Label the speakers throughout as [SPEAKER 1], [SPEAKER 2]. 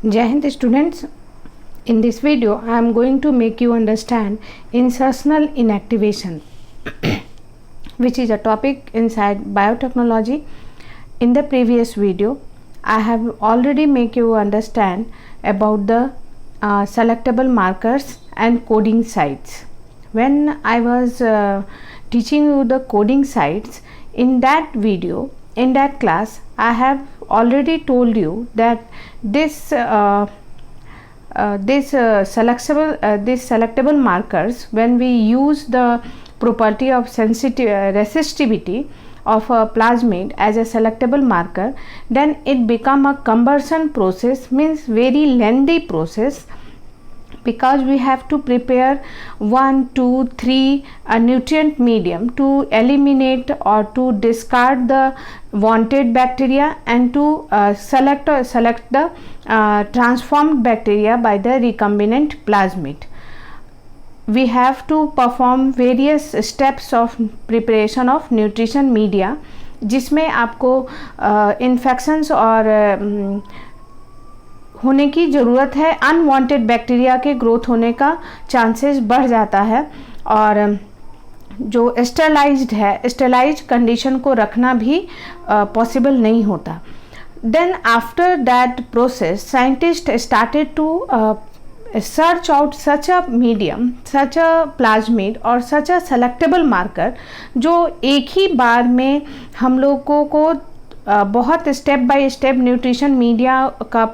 [SPEAKER 1] Jai Hind students, in this video I am going to make you understand insertional inactivation which is a topic inside biotechnology. In the previous video I have already make you understand about the selectable markers and coding sites. When I was teaching you the coding sites, in that video, in that class, I have already told you that this selectable markers, when we use the property of resistivity of a plasmid as a selectable marker, then it become a cumbersome process, means very lengthy process, because we have to prepare 1, 2, 3 a nutrient medium to eliminate or to discard the wanted bacteria and to select the transformed bacteria by the recombinant plasmid. We have to perform various steps of preparation of nutrition media, जिसमें आपको infections और होने की ज़रूरत है, unwanted bacteria के growth होने का चांसेस बढ़ जाता है, और जो स्टेरलाइज्ड है, स्टेरलाइज्ड कंडीशन को रखना भी पॉसिबल नहीं होता. Then after that process scientist started to search out such a medium, such a plasmid और such a selectable marker जो एक ही बार में हम लोगों को बहुत step by step nutrition media का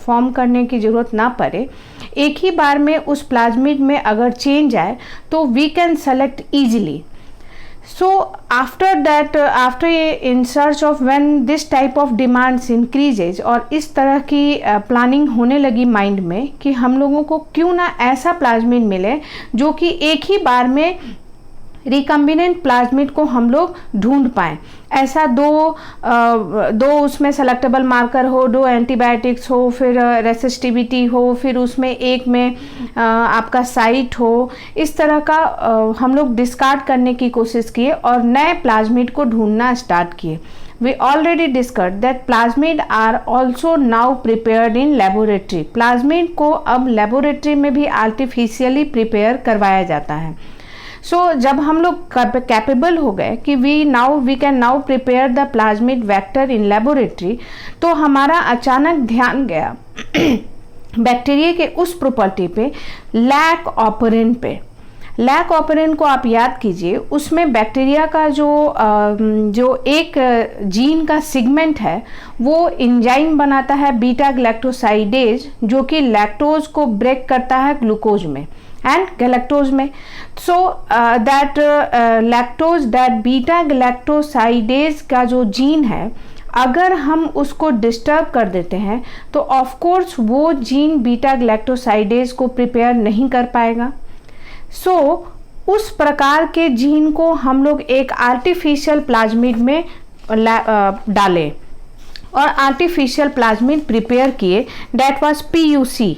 [SPEAKER 1] फॉर्म करने की ज़रूरत ना पड़े. एक ही बार में उस प्लाज्मिड में अगर चेंज आए तो we can select easily. So after that, after in search of when this type of demands increases, और इस तरह की प्लानिंग होने लगी माइंड में कि हम लोगों को क्यों ना ऐसा प्लाज्मिड मिले जो कि एक ही बार में रिकम्बिनेंट प्लाज्मिड को हम लोग ढूंढ पाएँ. ऐसा दो उसमें सेलेक्टेबल मार्कर हो, 2 एंटीबायोटिक्स हो, फिर रेसिस्टिविटी हो, फिर उसमें एक में आपका साइट हो, इस तरह का हम लोग डिस्कार्ड करने की कोशिश किए और नए प्लाज्मिड को ढूंढना स्टार्ट किए. We already discussed that plasmid are also now prepared in laboratory. Plasmid को अब लेबोरेटरी में भी आर्टिफिशियली प्रिपेयर करवाया जाता है. जब हम लोग कैपेबल हो गए कि we can now prepare the plasmid vector in laboratory, तो हमारा अचानक ध्यान गया बैक्टीरिया के उस प्रॉपर्टी पे, लैक ऑपरेंट पे. लैक ऑपरेंट को आप याद कीजिए, उसमें बैक्टीरिया का जो एक जीन का सेगमेंट है वो एंजाइम बनाता है बीटा गैलेक्टोसाइडेज, जो कि लैक्टोज को ब्रेक करता है ग्लूकोज में एंड गैलेक्टोज में. So that lactose, that beta galactosidase का जो जीन है, अगर हम उसको डिस्टर्ब कर देते हैं तो ऑफ कोर्स वो जीन बीटा गैलेक्टोसाइडेज को प्रिपेयर नहीं कर पाएगा. उस प्रकार के जीन को हम लोग एक आर्टिफिशियल प्लाज्मिड में डालें और आर्टिफिशियल प्लाज्मिड प्रिपेयर किए. That was PUC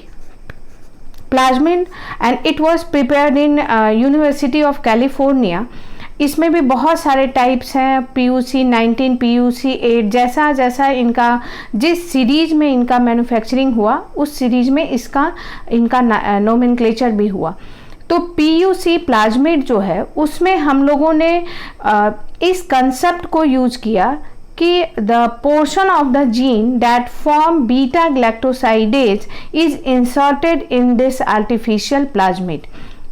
[SPEAKER 1] plasmid and it was prepared in university of California. इसमें भी बहुत सारे टाइप्स हैं, PUC 19, PUC 8, जैसा जैसा इनका जिस सीरीज में इनका मैन्युफैक्चरिंग हुआ उस सीरीज में इनका नोमेनक्लेचर भी हुआ. तो PUC प्लाज्मिड जो है उसमें हम लोगों ने इस कंसेप्ट को यूज किया कि the portion of the gene that form beta galactosidase is inserted in this artificial plasmid.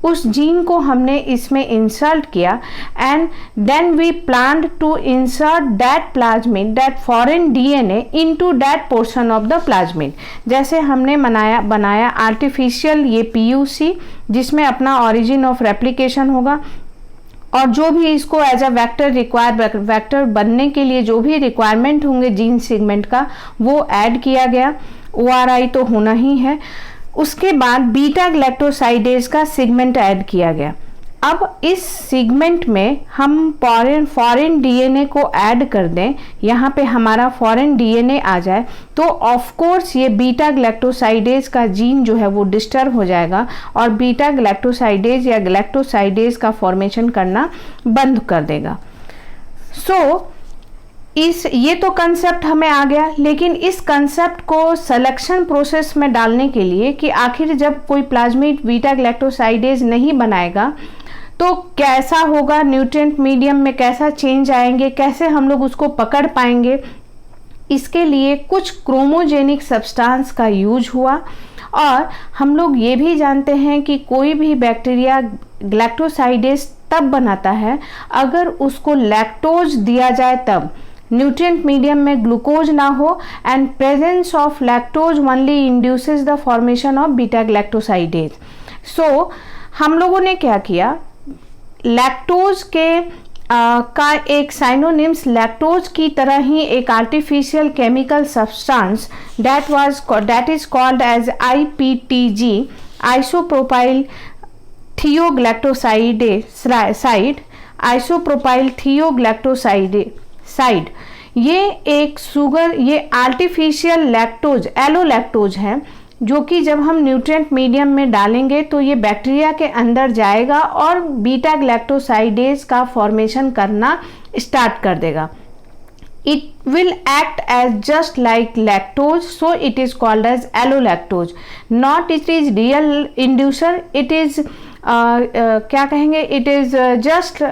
[SPEAKER 1] उस जीन को हमने इसमें इंसर्ट किया and then we planned to insert that plasmid, that foreign DNA into that portion of the plasmid. जैसे हमने बनाया artificial ये PUC, जिसमें अपना ऑरिजिन ऑफ रेप्लिकेशन होगा और जो भी इसको एज अ वेक्टर बनने के लिए जो भी रिक्वायरमेंट होंगे जीन सेगमेंट का, वो ऐड किया गया. ORI तो होना ही है. उसके बाद बीटा गैलेक्टोसाइडेज का सेगमेंट ऐड किया गया. अब इस सेगमेंट में हम फॉरेन DNA को ऐड कर दें, यहाँ पे हमारा फॉरेन DNA आ जाए, तो ऑफ कोर्स ये बीटा गैलेक्टोसाइडेज का जीन जो है वो डिस्टर्ब हो जाएगा और बीटा गैलेक्टोसाइडेज या गैलेक्टोसाइडेज का फॉर्मेशन करना बंद कर देगा. ये तो कंसेप्ट हमें आ गया, लेकिन इस कंसेप्ट को सिलेक्शन प्रोसेस में डालने के लिए कि आखिर जब कोई प्लाज्मिड बीटा ग्लैक्टोसाइडेज नहीं बनाएगा तो कैसा होगा, न्यूट्रिएंट मीडियम में कैसा चेंज आएंगे, कैसे हम लोग उसको पकड़ पाएंगे। इसके लिए कुछ क्रोमोजेनिक सब्सटेंस का यूज हुआ। और हम लोग ये भी जानते हैं कि कोई भी बैक्टीरिया ग्लैक्टोसाइडेज तब बनाता है अगर उसको लैक्टोज दिया जाए तब, न्यूट्रिएंट मीडियम में ग्लूकोज ना हो, and presence of lactose only induces the formation of beta galactosidase. So हम लोगों ने क्या किया, लैक्टोज के का एक साइनोनिम्स लैक्टोज की तरह ही एक artificial chemical substance that is called as IPTG, isopropyl thiogalactoside, isopropyl thiogalactoside. ये एक शुगर, ये आर्टिफिशियल लैक्टोज एलोलैक्टोज है, जो कि जब हम न्यूट्रिएंट मीडियम में डालेंगे तो ये बैक्टीरिया के अंदर जाएगा और बीटा ग्लैक्टोसाइडेज का फॉर्मेशन करना स्टार्ट कर देगा। It will act as just like lactose, so it is called as allolactose. Not it is real inducer, it is क्या कहेंगे, it is just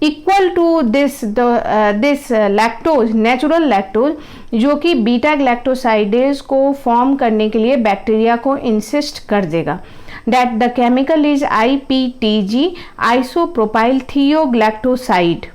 [SPEAKER 1] equal to this lactose, natural lactose, जो कि beta galactosidase को form करने के लिए bacteria को insist कर देगा। That the chemical is IPTG, isopropyl thiogalactoside.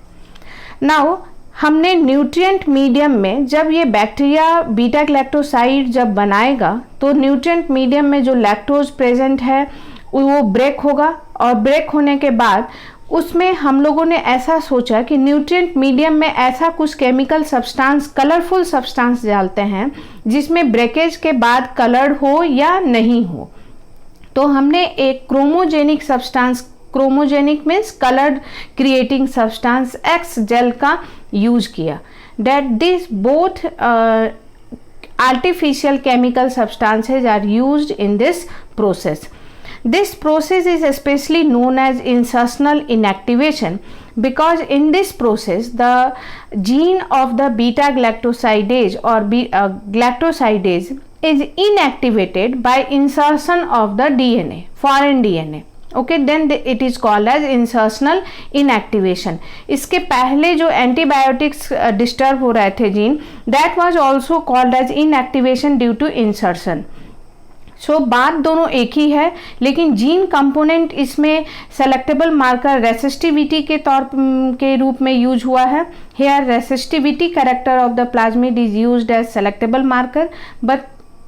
[SPEAKER 1] Now हमने न्यूट्रिएंट मीडियम में जब ये बैक्टीरिया बीटा ग्लैक्टोसाइड जब बनाएगा तो न्यूट्रिएंट मीडियम में जो लैक्टोज प्रेजेंट है वो ब्रेक होगा, और ब्रेक होने के बाद उसमें हम लोगों ने ऐसा सोचा कि न्यूट्रिएंट मीडियम में ऐसा कुछ केमिकल सब्सटेंस, कलरफुल सब्सटेंस डालते हैं जिसमें ब्रेकेज के बाद कलर्ड हो या नहीं हो। तो हमने एक chromogenic substance, chromogenic means coloured creating substance X gel का यूज किया। That this both artificial chemical substances are used in this process. This process is especially known as insertional inactivation because in this process the gene of the beta galactosidase or galactosidase is inactivated by insertion of the DNA, foreign DNA. Okay, then it is called as insertional inactivation. इसके पहले जो antibiotics disturb हो रहे थे gene, that was also called as inactivation due to insertion. सो बात दोनों एक ही है, लेकिन जीन कंपोनेंट इसमें सेलेक्टेबल मार्कर रेसिस्टिविटी के तौर के रूप में यूज हुआ है. Here resistivity character of the plasmid is used as selectable marker, but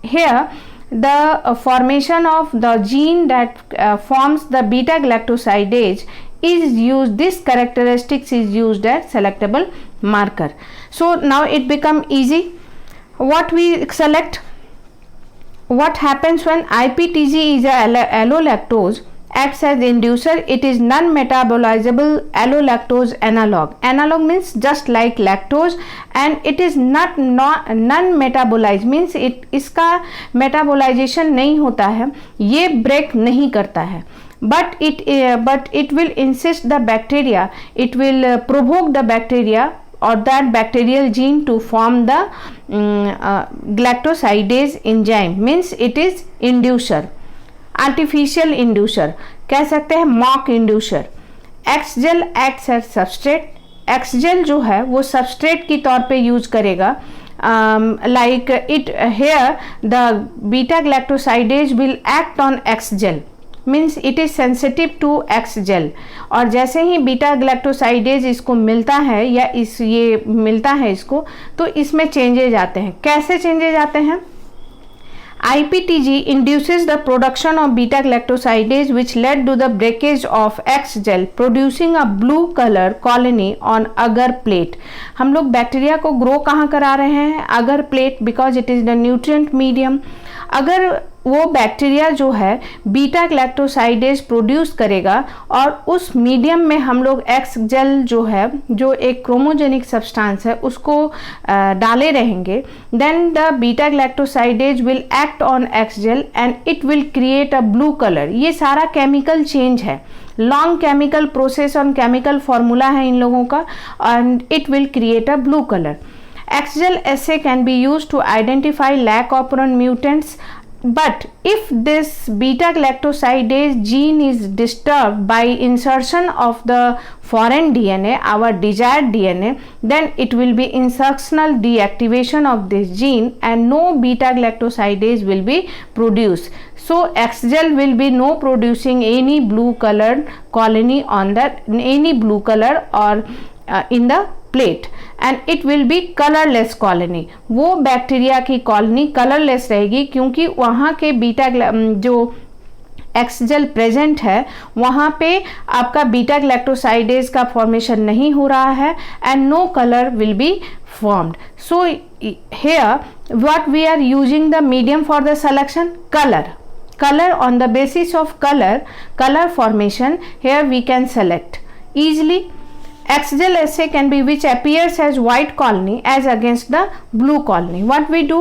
[SPEAKER 1] here the formation of the gene that forms the beta galactosidase is used, this characteristics is used as selectable marker. So now it become easy. What we select, what happens when IPTG is a allolactose acts as inducer, it is non-metabolizable allolactose analog. Analog means just like lactose, and it is not non-metabolized means इसका metabolization नहीं होता है, ये break नहीं करता है, but it will insist the bacteria, it will provoke the bacteria or that bacterial gene to form the galactosidase enzyme, means it is inducer. Artificial inducer कह सकते हैं, mock inducer. X gal acts as substrate. X gal जो है वो substrate की तौर पे use करेगा. Like it here the beta galactosidase will act on X gal, means it is sensitive to X gal. और जैसे ही बीटा ग्लैक्टोसाइडेज इसको मिलता है या ये मिलता है इसको, तो इसमें चेंजेज आते हैं. कैसे चेंजेज आते हैं? IPTG induces the production of beta galactosidase which led to the breakage of X gel producing a blue color colony on agar plate. हम लोग बैक्टीरिया को ग्रो कहाँ करा रहे हैं? अगर plate, because it is the nutrient medium. अगर वो बैक्टीरिया जो है बीटा ग्लैक्टोसाइडेज प्रोड्यूस करेगा और उस मीडियम में हम लोग एक्स जेल जो है, जो एक क्रोमोजेनिक सब्सटेंस है, उसको डाले रहेंगे. Then the beta galactosidase will act on X gel and it will create a blue colour. ये सारा केमिकल चेंज है, लॉन्ग केमिकल प्रोसेस और केमिकल फॉर्मूला है इन लोगों का, and it will create a blue colour. XGel assay can be used to identify lac operon mutants, but if this beta galactosidase gene is disturbed by insertion of the foreign DNA, our desired DNA, then it will be insertional deactivation of this gene and no beta galactosidase will be produced. So XGel will be no producing any blue colored colony on the any blue color or in the plate and it will be colourless colony. वो bacteria की colony colourless रहेगी क्योंकि वहाँ के beta जो एक्सजेल present है वहाँ पे आपका बीटा ग्लैक्टोसाइडेज का फॉर्मेशन नहीं हो रहा है and no colour will be formed. So here what we are using the medium for the selection, color on the basis of color formation. Here we can select easily. XGel assay can be which appears as white colony as against the blue colony. What we do,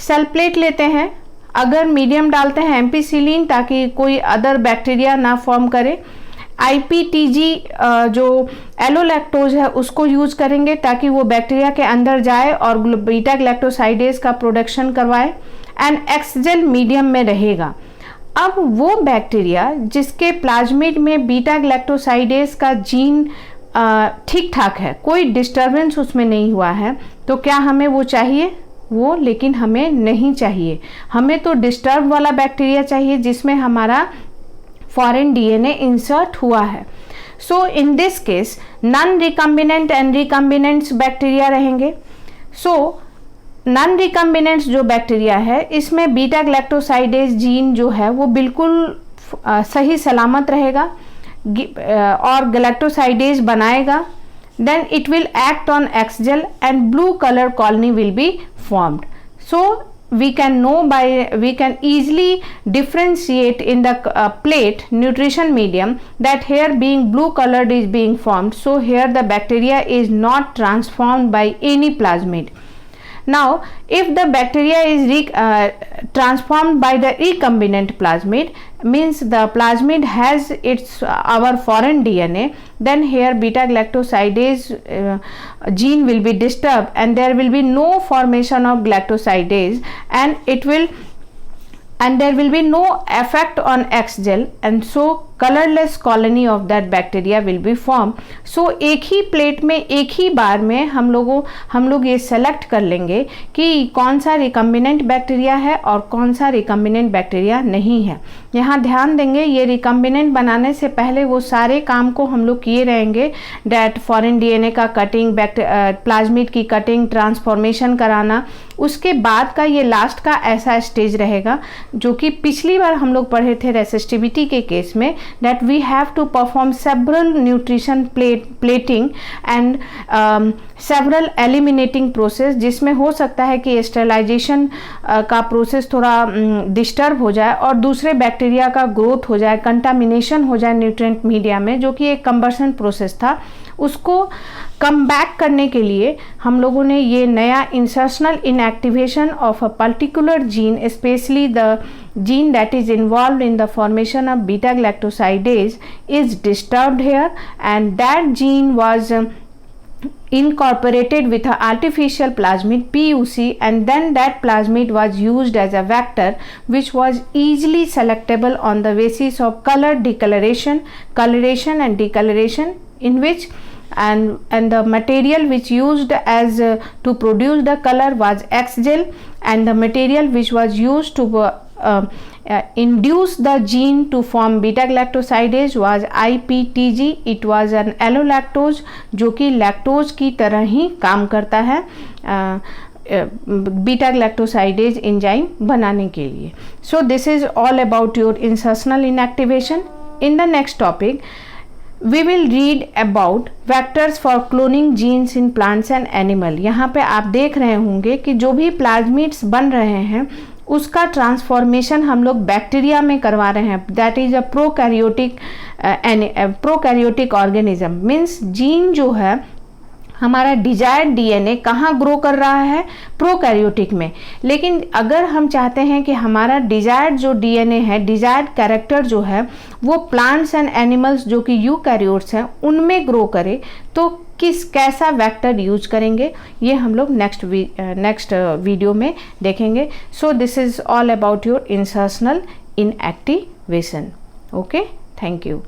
[SPEAKER 1] cell plate लेते हैं, अगर medium डालते हैं ampicillin ताकि कोई other bacteria ना form करे. IPTG जो एलोलैक्टोज है उसको यूज करेंगे ताकि वो बैक्टीरिया के अंदर जाए और बीटा ग्लैक्टोसाइडेज का प्रोडक्शन करवाए एंड एक्सजेल मीडियम में रहेगा. अब वो बैक्टीरिया जिसके प्लाज्मिड में बीटा ग्लैक्टोसाइडेज का जीन ठीक ठाक है, कोई डिस्टर्बेंस उसमें नहीं हुआ है, तो क्या हमें वो चाहिए? वो लेकिन हमें नहीं चाहिए. हमें तो डिस्टर्ब वाला बैक्टीरिया चाहिए जिसमें हमारा फॉरेन DNA इंसर्ट हुआ है. So in this case non recombinant and recombinants bacteria रहेंगे. सो नॉन रिकम्बिनेंट्स जो बैक्टीरिया है इसमें बीटा ग्लैक्टोसाइडेज जीन जो है वो बिल्कुल सही सलामत रहेगा और ग्लैक्टोसाइडेज बनाएगा. Then it will act on X gal and blue colour colony will be formed. So we can easily differentiate in the plate nutrition medium that here being blue colored is being formed. So here the bacteria is not transformed by any plasmid. Now if the bacteria is transformed by the recombinant plasmid, means the plasmid has our foreign DNA, then here beta galactosidase gene will be disturbed and there will be no formation of galactosidase and there will be no effect on XGel and so colorless colony of that bacteria will be formed. So एक ही plate में एक ही बार में हम लोग ये select कर लेंगे कि कौन सा रिकम्बिनेंट बैक्टीरिया है और कौन सा रिकम्बिनेंट बैक्टीरिया नहीं है. यहाँ ध्यान देंगे ये रिकम्बिनेंट बनाने से पहले वो सारे काम को हम लोग किए रहेंगे, डैट फॉरेन DNA का कटिंग, प्लाज्मिड की कटिंग, ट्रांसफॉर्मेशन कराना. उसके बाद का ये लास्ट का ऐसा स्टेज रहेगा जो कि पिछली बार हम लोग पढ़े थे रेसिस्टिविटी के केस में, that we have to perform several nutrition plating and several eliminating process, जिसमें हो सकता है कि स्टेरिलाइजेशन का प्रोसेस थोड़ा डिस्टर्ब हो जाए और दूसरे बैक्टीरिया का ग्रोथ हो जाए, कंटामिनेशन हो जाए न्यूट्रिएंट मीडिया में, जो कि एक कंबर्सन प्रोसेस था. उसको कम बैक करने के लिए हम लोगों ने ये नया insertional inactivation of a particular gene, specially the gene that is involved in the formation of beta galactosidase is disturbed here and that gene was incorporated with an artificial plasmid PUC and then that plasmid was used as a vector which was easily selectable on the basis of color decoloration, coloration and decoloration, in which and the material which used as to produce the color was XGel and the material which was used to induce the gene to form beta galactosidase was IPTG. It was an allolactose जो कि lactose की तरह ही काम करता है beta galactosidase enzyme बनाने के लिए. So this is all about your insertional inactivation. In the next topic we will read about vectors for cloning genes in plants and animal. यहाँ पे आप देख रहे होंगे कि जो भी प्लाज्मिड्स बन रहे हैं उसका ट्रांसफॉर्मेशन हम लोग बैक्टीरिया में करवा रहे हैं। That is a prokaryotic organism. Means gene जो है हमारा डिजायर्ड डीएनए कहाँ ग्रो कर रहा है, प्रोकैरियोटिक में। लेकिन अगर हम चाहते हैं कि हमारा डिजायर्ड जो डीएनए है, डिजायर्ड कैरेक्टर जो है वो प्लांट्स एंड एनिमल्स जो कि यूकैरियोट्स हैं उनमें ग्रो करे, तो कैसा वेक्टर यूज करेंगे ये हम लोग नेक्स्ट वीडियो में देखेंगे। सो this is all about your insertional inactivation. Okay, thank you.